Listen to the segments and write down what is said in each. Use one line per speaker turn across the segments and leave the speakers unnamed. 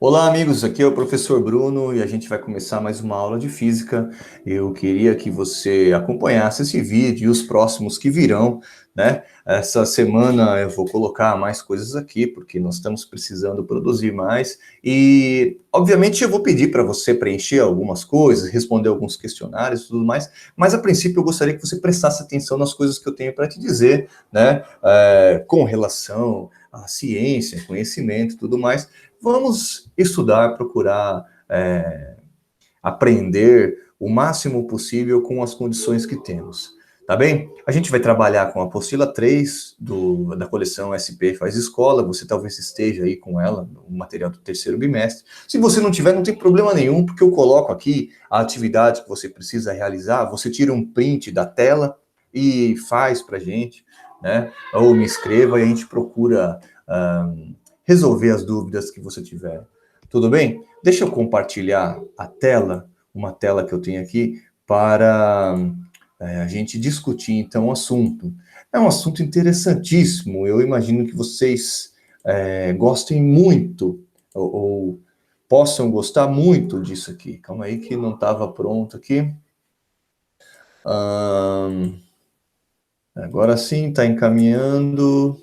Olá, amigos. Aqui é o professor Bruno e a gente vai começar mais uma aula de física. Eu queria que você acompanhasse esse vídeo e os próximos que virão, né? Essa semana eu vou colocar mais coisas aqui, porque nós estamos precisando produzir mais. E, obviamente, eu vou pedir para você preencher algumas coisas, responder alguns questionários e tudo mais, mas, a princípio, eu gostaria que você prestasse atenção nas coisas que eu tenho para te dizer, né? Com relação à ciência, conhecimento e tudo mais. Vamos estudar, procurar aprender o máximo possível com as condições que temos, tá bem? A gente vai trabalhar com a apostila 3 da coleção SP Faz Escola, você talvez esteja aí com ela, o material do terceiro bimestre. Se você não tiver, não tem problema nenhum, porque eu coloco aqui a atividade que você precisa realizar, você tira um print da tela e faz pra gente, né? Ou me escreva e a gente procura resolver as dúvidas que você tiver. Tudo bem? Deixa eu compartilhar a tela, uma tela que eu tenho aqui, para a gente discutir, então, o assunto. É um assunto interessantíssimo, eu imagino que vocês gostem muito, ou possam gostar muito disso aqui. Calma aí que não estava pronto aqui. Agora sim, está encaminhando.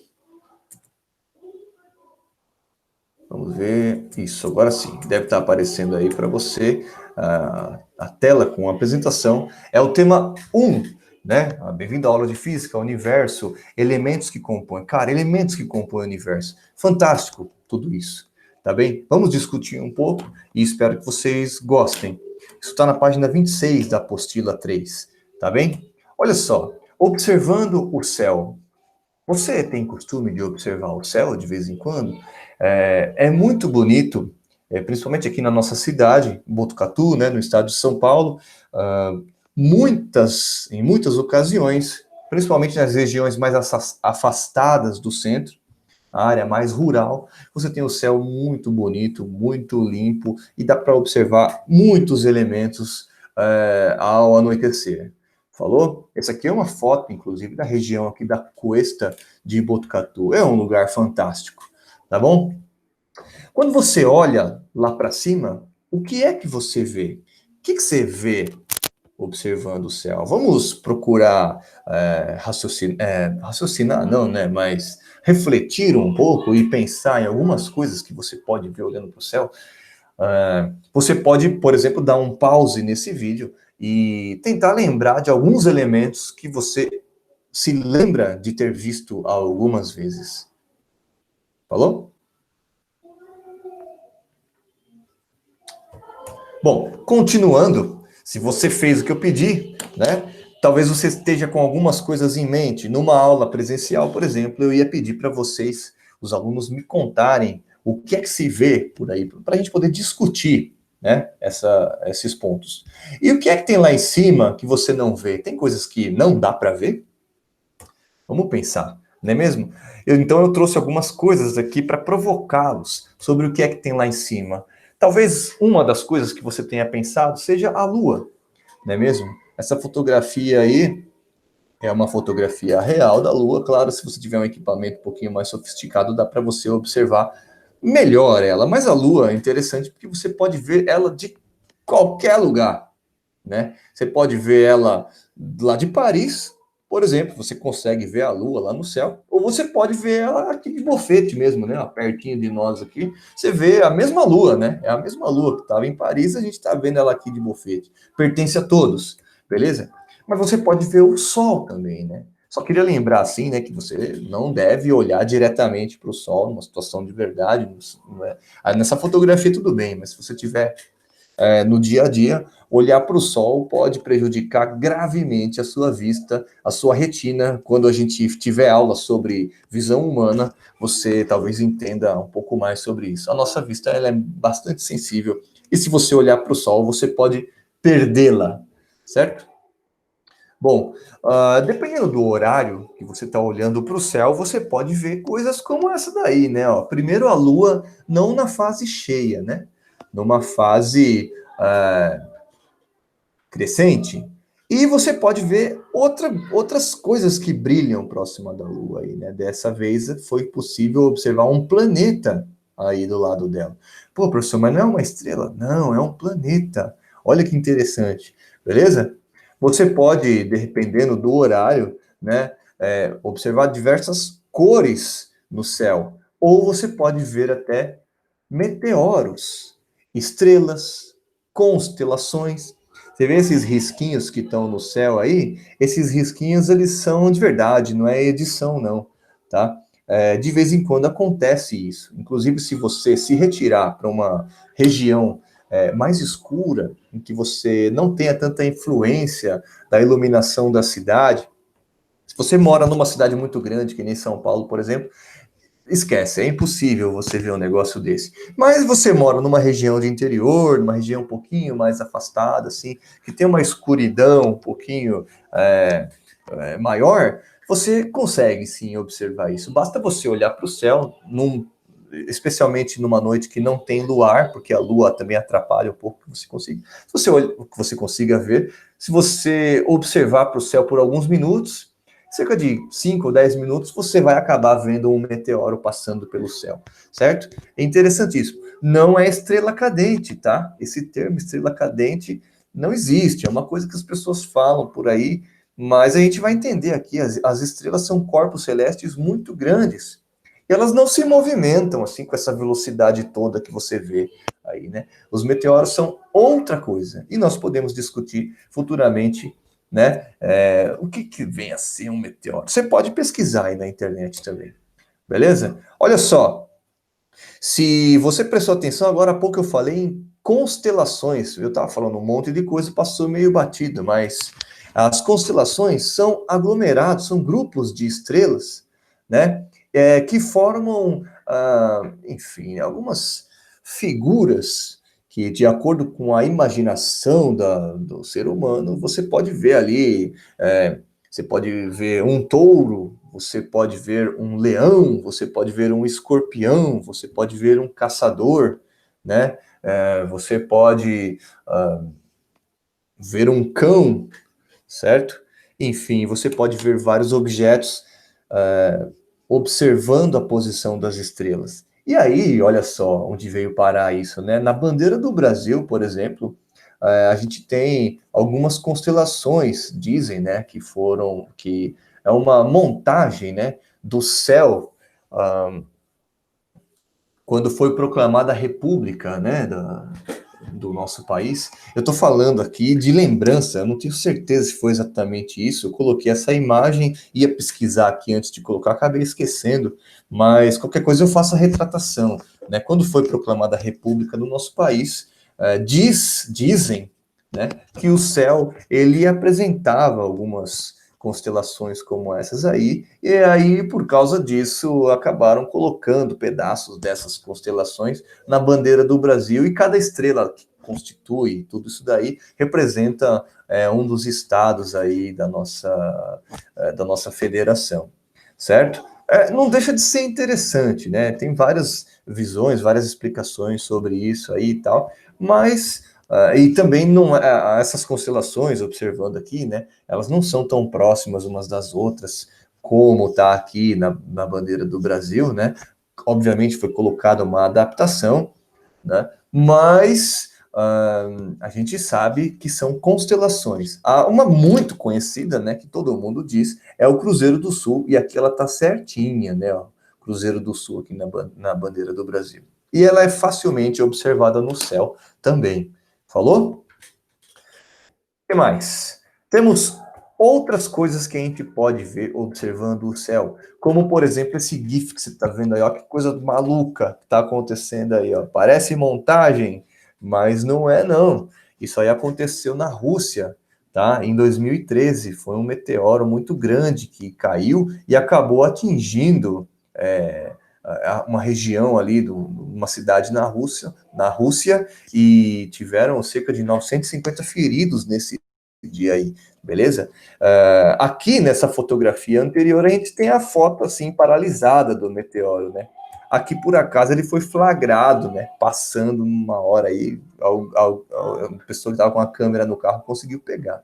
Vamos ver, isso, agora sim, deve estar aparecendo aí para você a tela com a apresentação. É o tema 1, né? Bem-vindo à aula de Física, Universo, elementos que compõem. Cara, elementos que compõem o universo. Fantástico tudo isso, tá bem? Vamos discutir um pouco e espero que vocês gostem. Isso está na página 26 da apostila 3, tá bem? Olha só, observando o céu. Você tem costume de observar o céu de vez em quando? É muito bonito, principalmente aqui na nossa cidade, Botucatu, né, no estado de São Paulo, em muitas ocasiões, principalmente nas regiões mais afastadas do centro, a área mais rural, você tem o céu muito bonito, muito limpo, e dá para observar muitos elementos ao anoitecer. Falou? Essa aqui é uma foto, inclusive, da região aqui da Cuesta de Botucatu. É um lugar fantástico, tá bom? Quando você olha lá para cima, o que é que você vê? O que você vê observando o céu? Vamos procurar raciocinar, não, né? Mas refletir um pouco e pensar em algumas coisas que você pode ver olhando para o céu. Você pode, por exemplo, dar um pause nesse vídeo e tentar lembrar de alguns elementos que você se lembra de ter visto algumas vezes. Falou? Bom, continuando, se você fez o que eu pedi, né? Talvez você esteja com algumas coisas em mente. Numa aula presencial, por exemplo, eu ia pedir para vocês, os alunos, me contarem o que é que se vê por aí, para a gente poder discutir, né, esses pontos. E o que é que tem lá em cima que você não vê? Tem coisas que não dá para ver? Vamos pensar, não é mesmo? Então eu trouxe algumas coisas aqui para provocá-los sobre o que é que tem lá em cima. Talvez uma das coisas que você tenha pensado seja a Lua, não é mesmo? Essa fotografia aí é uma fotografia real da Lua. Claro, se você tiver um equipamento um pouquinho mais sofisticado, dá para você observar melhor ela. Mas a Lua é interessante porque você pode ver ela de qualquer lugar, né? Você pode ver ela lá de Paris, por exemplo, você consegue ver a Lua lá no céu, ou você pode ver ela aqui de Bofete mesmo, né? Pertinho de nós aqui, você vê a mesma Lua, né? É a mesma Lua que estava em Paris, a gente está vendo ela aqui de Bofete. Pertence a todos, beleza? Mas você pode ver o Sol também, né? Só queria lembrar, assim, né, que você não deve olhar diretamente para o Sol, numa situação de verdade. Não é... Nessa fotografia tudo bem, mas se você tiver no dia a dia, olhar para o sol pode prejudicar gravemente a sua vista, a sua retina. Quando a gente tiver aula sobre visão humana, você talvez entenda um pouco mais sobre isso. A nossa vista ela é bastante sensível, e se você olhar para o sol, você pode perdê-la, certo? Bom, dependendo do horário que você está olhando para o céu, você pode ver coisas como essa daí, né? Ó, primeiro a Lua, não na fase cheia, né? Numa fase crescente, e você pode ver outras coisas que brilham próxima da Lua aí, né? Dessa vez foi possível observar um planeta aí do lado dela. Pô, professor, mas não é uma estrela? Não, é um planeta. Olha que interessante, beleza? Você pode, dependendo do horário, né, observar diversas cores no céu. Ou você pode ver até meteoros, estrelas, constelações. Você vê esses risquinhos que estão no céu aí? Esses risquinhos, eles são de verdade, não é edição, não, tá? De vez em quando acontece isso. Inclusive, se você se retirar para uma região mais escura, em que você não tenha tanta influência da iluminação da cidade, se você mora numa cidade muito grande, que nem São Paulo, por exemplo, esquece, é impossível você ver um negócio desse. Mas você mora numa região de interior, numa região um pouquinho mais afastada, assim, que tem uma escuridão um pouquinho maior, você consegue sim observar isso. Basta você olhar para o céu, especialmente numa noite que não tem luar, porque a lua também atrapalha um pouco que você consiga. Se você olha, que você consiga ver, se você observar para o céu por alguns minutos, cerca de 5 ou 10 minutos, você vai acabar vendo um meteoro passando pelo céu, certo? É interessantíssimo. Não é estrela cadente, tá? Esse termo estrela cadente não existe, é uma coisa que as pessoas falam por aí, mas a gente vai entender aqui, as estrelas são corpos celestes muito grandes, e elas não se movimentam assim com essa velocidade toda que você vê aí, né? Os meteoros são outra coisa, e nós podemos discutir futuramente, né? O que vem a ser um meteoro? Você pode pesquisar aí na internet também, beleza? Olha só, se você prestou atenção, agora há pouco eu falei em constelações. Eu estava falando um monte de coisa, passou meio batido, mas as constelações são aglomerados, são grupos de estrelas, né? Que formam, enfim, algumas figuras que, de acordo com a imaginação do ser humano, você pode ver ali. Você pode ver um touro, você pode ver um leão, você pode ver um escorpião, você pode ver um caçador, né? Você pode ver um cão, certo? Enfim, você pode ver vários objetos observando a posição das estrelas. E aí, olha só onde veio parar isso, né? Na bandeira do Brasil, por exemplo, a gente tem algumas constelações, dizem, né, que é uma montagem, né, do céu, quando foi proclamada a República, né, do nosso país. Eu estou falando aqui de lembrança, eu não tenho certeza se foi exatamente isso. Eu coloquei essa imagem, ia pesquisar aqui antes de colocar, acabei esquecendo, mas qualquer coisa eu faço a retratação, né? Quando foi proclamada a República do nosso país, dizem, né, que o céu ele apresentava algumas constelações como essas aí, e aí, por causa disso, acabaram colocando pedaços dessas constelações na bandeira do Brasil, e cada estrela que constitui tudo isso daí representa um dos estados aí da nossa federação, certo? Não deixa de ser interessante, né? Tem várias visões, várias explicações sobre isso aí e tal, mas e também não essas constelações, observando aqui, né? Elas não são tão próximas umas das outras como está aqui na bandeira do Brasil, né? Obviamente foi colocada uma adaptação, né? Mas a gente sabe que são constelações. Há uma muito conhecida, né? Que todo mundo diz, é o Cruzeiro do Sul, e aqui ela está certinha, né? Ó, Cruzeiro do Sul aqui na bandeira do Brasil. E ela é facilmente observada no céu também. Falou? O que mais? Temos outras coisas que a gente pode ver observando o céu, como, por exemplo, esse GIF que você está vendo aí, ó, que coisa maluca que está acontecendo aí, ó. Parece montagem, mas não é, não. Isso aí aconteceu na Rússia, tá? Em 2013, foi um meteoro muito grande que caiu e acabou atingindo uma região ali, uma cidade na Rússia, e tiveram cerca de 950 feridos nesse dia aí, beleza? Aqui nessa fotografia anterior a gente tem a foto assim paralisada do meteoro, né? Aqui por acaso ele foi flagrado, né? Passando uma hora aí, a pessoa que estava com a câmera no carro conseguiu pegar.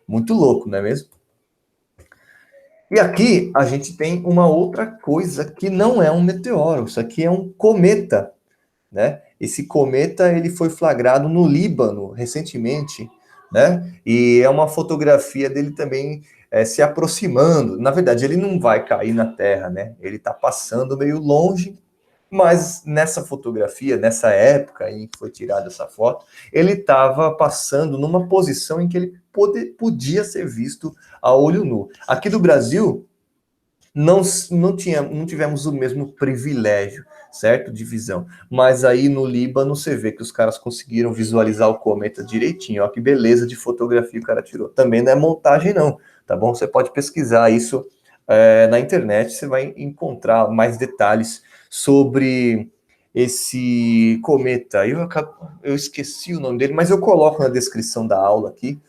Muito louco, não é mesmo? E aqui a gente tem uma outra coisa que não é um meteoro, isso aqui é um cometa, né? Esse cometa ele foi flagrado no Líbano recentemente, né? E é uma fotografia dele também se aproximando. Na verdade, ele não vai cair na Terra, né? Ele está passando meio longe, mas nessa fotografia, nessa época em que foi tirada essa foto, ele estava passando numa posição em que ele podia ser visto a olho nu. Aqui do Brasil, não tivemos o mesmo privilégio, certo? De visão. Mas aí no Líbano você vê que os caras conseguiram visualizar o cometa direitinho. Olha que beleza de fotografia o cara tirou. Também não é montagem, não, tá bom? Você pode pesquisar isso na internet, você vai encontrar mais detalhes sobre esse cometa. Eu esqueci o nome dele, mas eu coloco na descrição da aula aqui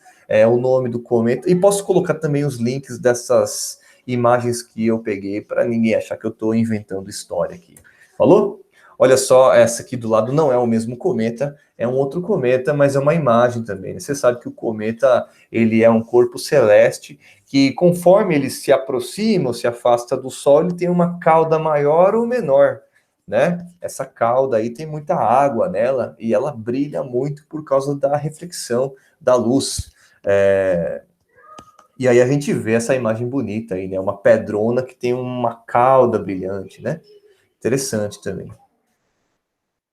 o nome do cometa e posso colocar também os links dessas imagens que eu peguei para ninguém achar que eu estou inventando história aqui. Falou? Olha só, essa aqui do lado não é o mesmo cometa, é um outro cometa, mas é uma imagem também. Né? Você sabe que o cometa ele é um corpo celeste que, conforme ele se aproxima ou se afasta do Sol, ele tem uma cauda maior ou menor. Né? Essa cauda aí tem muita água nela e ela brilha muito por causa da reflexão da luz. E aí a gente vê essa imagem bonita aí, né? Uma pedrona que tem uma cauda brilhante, né? Interessante também.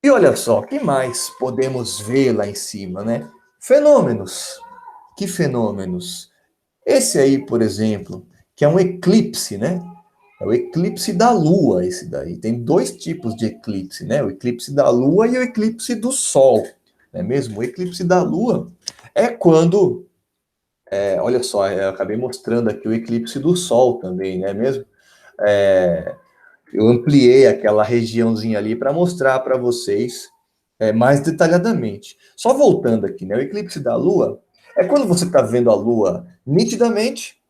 E olha só, o que mais podemos ver lá em cima, né? Fenômenos. Que fenômenos? Esse aí, por exemplo, que é um eclipse, né? É o eclipse da Lua, esse daí. Tem dois tipos de eclipse, né? O eclipse da Lua e o eclipse do Sol. Não é mesmo? O eclipse da Lua é quando olha só, eu acabei mostrando aqui o eclipse do Sol também, né mesmo? Eu ampliei aquela regiãozinha ali para mostrar para vocês mais detalhadamente. Só voltando aqui, né? O eclipse da Lua é quando você está vendo a Lua nitidamente,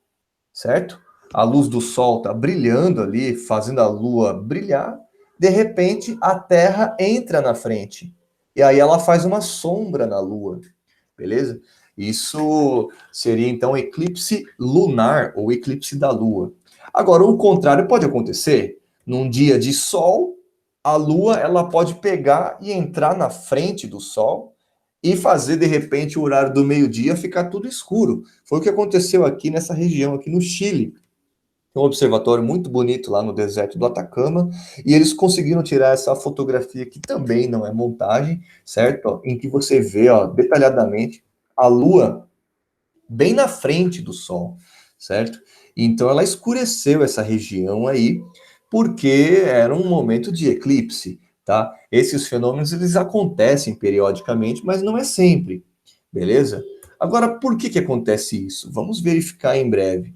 certo? A luz do Sol está brilhando ali, fazendo a Lua brilhar. De repente, a Terra entra na frente. E aí ela faz uma sombra na Lua. Beleza? Isso seria então eclipse lunar ou eclipse da Lua. Agora, o contrário pode acontecer. Num dia de sol, a Lua ela pode pegar e entrar na frente do Sol e fazer de repente o horário do meio-dia ficar tudo escuro. Foi o que aconteceu aqui nessa região, aqui no Chile. Tem um observatório muito bonito lá no deserto do Atacama, e eles conseguiram tirar essa fotografia que também não é montagem, certo? Em que você vê, ó, detalhadamente a Lua bem na frente do Sol, certo? Então ela escureceu essa região aí, porque era um momento de eclipse, tá? Esses fenômenos eles acontecem periodicamente, mas não é sempre, beleza? Agora, por que acontece isso? Vamos verificar em breve.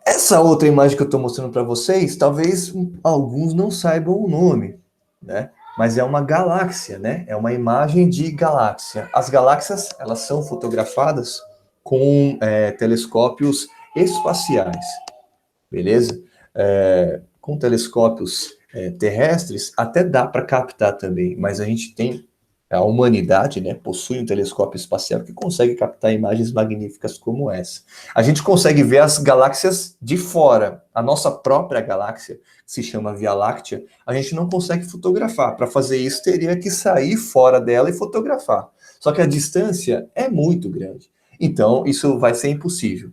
Essa outra imagem que eu estou mostrando para vocês, talvez alguns não saibam o nome, né? Mas é uma galáxia, né? É uma imagem de galáxia. As galáxias, elas são fotografadas com telescópios espaciais, beleza? Com telescópios terrestres, até dá para captar também, mas a gente tem a humanidade, né, possui um telescópio espacial que consegue captar imagens magníficas como essa. A gente consegue ver as galáxias de fora. A nossa própria galáxia, que se chama Via Láctea, a gente não consegue fotografar. Para fazer isso, teria que sair fora dela e fotografar. Só que a distância é muito grande. Então, isso vai ser impossível.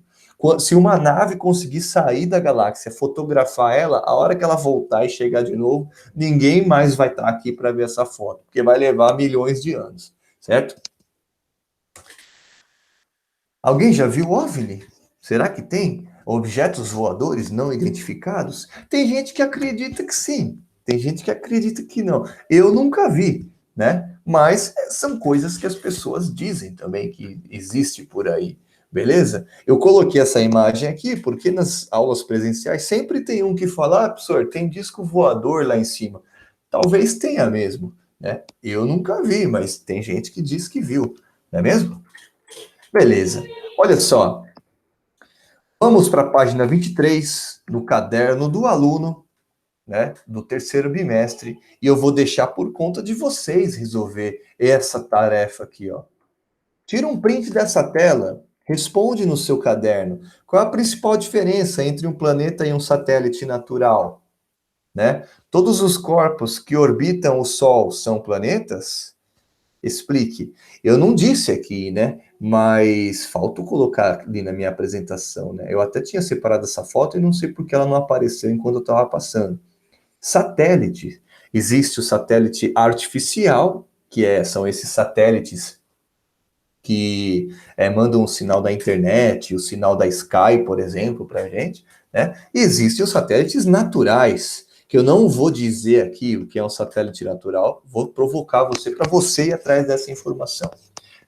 Se uma nave conseguir sair da galáxia, fotografar ela, a hora que ela voltar e chegar de novo, ninguém mais vai estar aqui para ver essa foto, porque vai levar milhões de anos, certo? Alguém já viu OVNI? Será que tem objetos voadores não identificados? Tem gente que acredita que sim, tem gente que acredita que não. Eu nunca vi, né? Mas são coisas que as pessoas dizem também que existe por aí. Beleza? Eu coloquei essa imagem aqui porque nas aulas presenciais sempre tem um que fala, ah, professor, tem disco voador lá em cima. Talvez tenha mesmo, né? Eu nunca vi, mas tem gente que diz que viu, não é mesmo? Beleza. Olha só, vamos para a página 23 no caderno do aluno, né, do terceiro bimestre, e eu vou deixar por conta de vocês resolver essa tarefa aqui, ó. Tira um print dessa tela Responde no seu caderno. Qual é a principal diferença entre um planeta e um satélite natural? Né? Todos os corpos que orbitam o Sol são planetas? Explique. Eu não disse aqui, né? Mas falta colocar ali na minha apresentação, né? Eu até tinha separado essa foto e não sei por que ela não apareceu enquanto eu estava passando. Satélite. Existe o satélite artificial, são esses satélites que mandam o sinal da internet, o sinal da Sky, por exemplo, para a gente, né? E existem os satélites naturais, que eu não vou dizer aqui o que é um satélite natural, vou provocar você para você ir atrás dessa informação.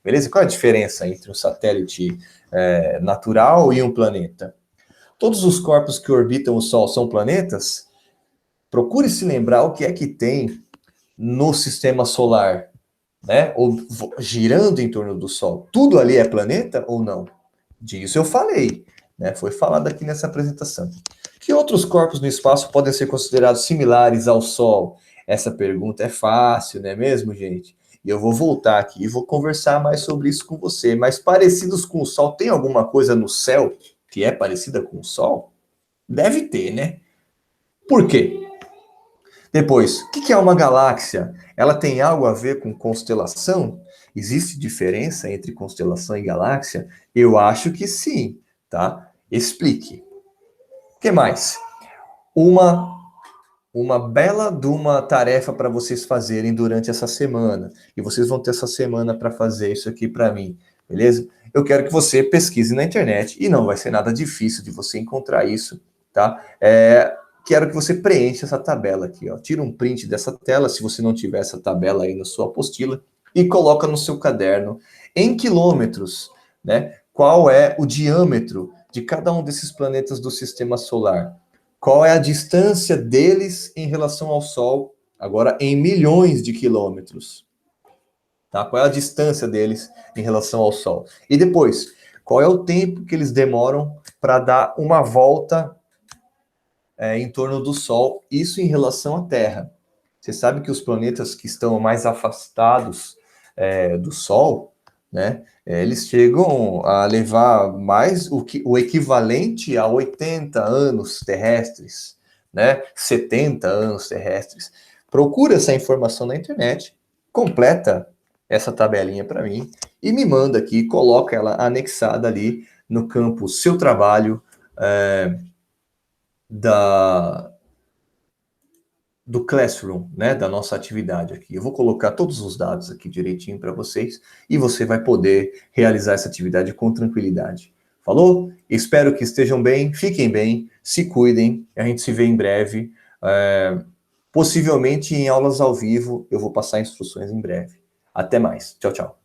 Beleza? Qual é a diferença entre um satélite natural e um planeta? Todos os corpos que orbitam o Sol são planetas? Procure se lembrar o que é que tem no sistema solar, né? Ou girando em torno do Sol. Tudo ali é planeta ou não? Disso eu falei, né? Foi falado aqui nessa apresentação. Que outros corpos no espaço podem ser considerados similares ao Sol? Essa pergunta é fácil, não é mesmo, gente? E eu vou voltar aqui e vou conversar mais sobre isso com você. Mas parecidos com o Sol, tem alguma coisa no céu que é parecida com o Sol? Deve ter, né? Por quê? Depois, o que é uma galáxia? Ela tem algo a ver com constelação? Existe diferença entre constelação e galáxia? Eu acho que sim, tá? Explique. O que mais? Uma bela de uma tarefa para vocês fazerem durante essa semana. E vocês vão ter essa semana para fazer isso aqui para mim, beleza? Eu quero que você pesquise na internet e não vai ser nada difícil de você encontrar isso, tá? Quero que você preencha essa tabela aqui, ó. Tira um print dessa tela, se você não tiver essa tabela aí na sua apostila, e coloca no seu caderno em quilômetros, né? Qual é o diâmetro de cada um desses planetas do sistema solar? Qual é a distância deles em relação ao Sol, agora em milhões de quilômetros? Tá? Qual é a distância deles em relação ao Sol? E depois, qual é o tempo que eles demoram para dar uma volta em torno do Sol, isso em relação à Terra? Você sabe que os planetas que estão mais afastados do Sol, né, eles chegam a levar mais o equivalente a 80 anos terrestres, né, 70 anos terrestres. Procura essa informação na internet, completa essa tabelinha para mim e me manda aqui, coloca ela anexada ali no campo seu trabalho da do Classroom, né, da nossa atividade aqui. Eu vou colocar todos os dados aqui direitinho para vocês e você vai poder realizar essa atividade com tranquilidade. Falou? Espero que estejam bem, fiquem bem, se cuidem. A gente se vê em breve. Possivelmente em aulas ao vivo, eu vou passar instruções em breve. Até mais. Tchau, tchau.